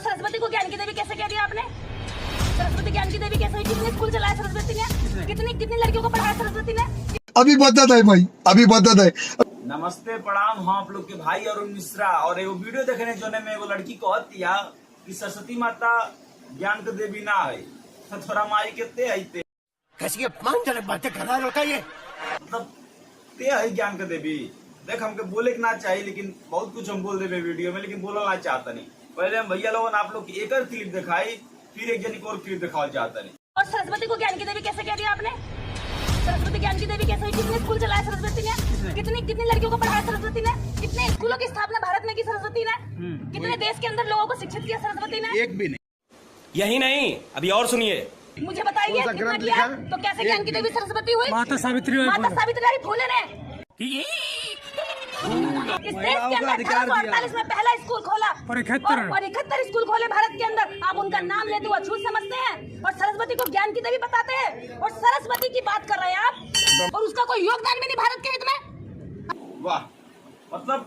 सरस्वती को ज्ञान की देवी कैसे कह दिया आपने? सरस्वती ज्ञान की देवी कैसे हुई? कितने स्कूल चलाया सरस्वती ने? कितनी लड़कियों को पढ़ाया सरस्वती ने? अभी बदत है भाई, अभी बदत है। नमस्ते प्रणाम हम आप लोग के भाई अरुण मिश्रा। और एगो वीडियो देखने जो में एगो लड़की कहती है कि सरस्वती माता ज्ञान के देवी ना है, तो थोड़ा माई के ते आईते कैसी अपमानजनक बातें कर रहा है लड़का ये। मतलब ते है ज्ञान के देवी। देख हमके बोले के ना चाहिए, लेकिन बहुत कुछ हम बोल देवे वीडियो में, लेकिन बोलना चाहता नहीं। पहले हम भैया लोगों ने आप लोग की एक क्लिप दिखाई, फिर एक जनी को और क्लिप दिखाना चाहता नहीं। और सरस्वती को ज्ञान की देवी कैसे कह दिया आपने? सरस्वती ज्ञान की देवी कैसे हुई? कितने स्कूल चलाया सरस्वती ने? कितनी लड़कियों को पढ़ाया सरस्वती ने? कितने स्कूलों की स्थापना भारत में की सरस्वती ने? कितने देश के अंदर लोगों को शिक्षित किया सरस्वती ने? एक भी नहीं। यही नहीं, अभी और सुनिए। मुझे बताइए कितना किया? तो कैसे ज्ञान की देवी सरस्वती हुई? माता सावित्री फूले ने इस देश के अंदर 1848 में पहला स्कूल खोला और 71 स्कूल खोले भारत के अंदर। आप उनका नाम लेते हुए अछूत समझते हैं और सरस्वती को ज्ञान की देवी बताते हैं, और सरस्वती की बात कर रहे हैं आप, और उसका कोई योगदान भी नहीं भारत के हित में। वाह, मतलब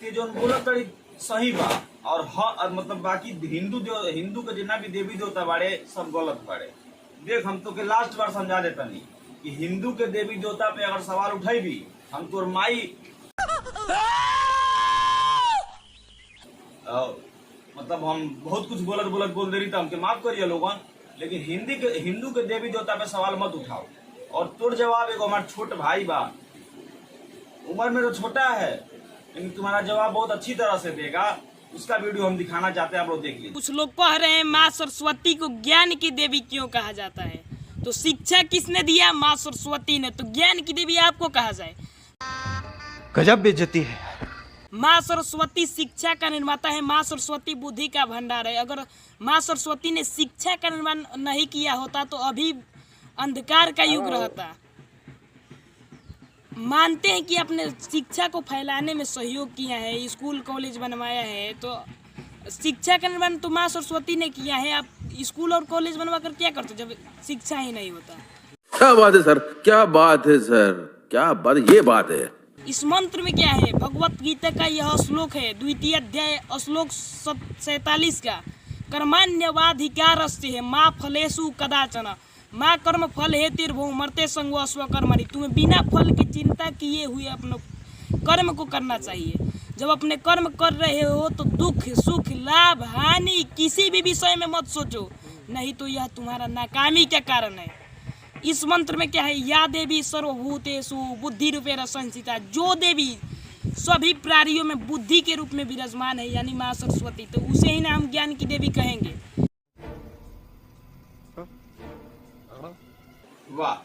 कि जो बोला तड़ी सही बा। और हाँ, मतलब बाकी हिंदू के जितना भी देवी देवता बाड़े सब गलत बाड़े। देख हम तो के लास्ट बार समझा देता नहीं कि हिंदू के देवी देवता पे अगर सवाल उठाई भी, हम तो माई मतलब हम बहुत कुछ बोलत बोल दे रही था, हमके माफ करिए लोगन, लेकिन हिंदू के देवी देवता पे सवाल मत उठाओ। और तोर जवाब एगो हमारा छोट भाई बा, उम्र में तो छोटा है, लेकिन तुम्हारा जवाब बहुत अच्छी तरह से देगा। उसका वीडियो हम दिखाना चाहते हैं, आप लोग देख लीजिए। कुछ लोग कह रहे हैं माँ सरस्वती को ज्ञान की देवी क्यों कहा जाता है? तो शिक्षा किसने दिया? माँ सरस्वती ने। तो ज्ञान की देवी आपको कहा जाए? गजब बेइज्जती है। माँ सरस्वती शिक्षा का निर्माता है। माँ सरस्वती बुद्धि का भंडार है। अगर माँ सरस्वती ने शिक्षा का निर्माण नहीं किया होता तो अभी अंधकार का युग रहता। मानते हैं कि अपने शिक्षा को फैलाने में सहयोग किया है, स्कूल कॉलेज बनवाया है, तो शिक्षा का निर्माण तो माँ सरस्वती ने किया है। आप स्कूल और कॉलेज बनवा कर क्या करते जब शिक्षा ही नहीं होता? क्या बात है सर, क्या बात है सर, क्या बात, ये बात है। इस मंत्र में क्या है? भगवत गीता का यह श्लोक है, 2 अध्याय श्लोक 47 का। कर्माण्यवाधिकारस्ते है माँ फलेषु कदाचन माँ कर्म फल है तिर्भो मरते संगो स्वकर्मणि। तुम्हें बिना फल की चिंता किए हुए अपने कर्म को करना चाहिए। जब अपने कर्म कर रहे हो तो दुख सुख लाभ हानि किसी भी विषय में मत सोचो, नहीं तो यह तुम्हारा नाकामी का कारण है। इस मंत्र में क्या है? या देवी सर्वभूतेषु बुद्धि रूपेण संस्थिता। जो देवी सभी प्राणियों में बुद्धि के रूप में विराजमान है, यानी माँ सरस्वती, तो उसे ही ना हम ज्ञान की देवी कहेंगे। वाह,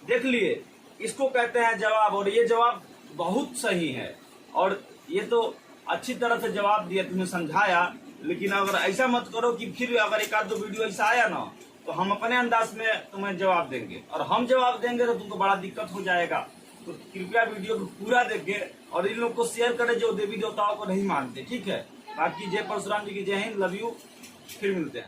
देख लिए, इसको कहते हैं जवाब। और ये जवाब बहुत सही है, और ये तो अच्छी तरह से जवाब दिया, तुम्हें समझाया। लेकिन अगर ऐसा मत करो कि फिर अगर एक आध दो वीडियो ऐसा आया ना, तो हम अपने अंदाज में तुम्हें जवाब देंगे, और हम जवाब देंगे तो तुमको बड़ा दिक्कत हो जाएगा। तो कृपया वीडियो को पूरा देखिए और इन लोग को शेयर करें जो देवी देवताओं को नहीं मानते, ठीक है? बाकी जय परशुराम जी की जय हिंद, लव यू, फिर मिलते हैं।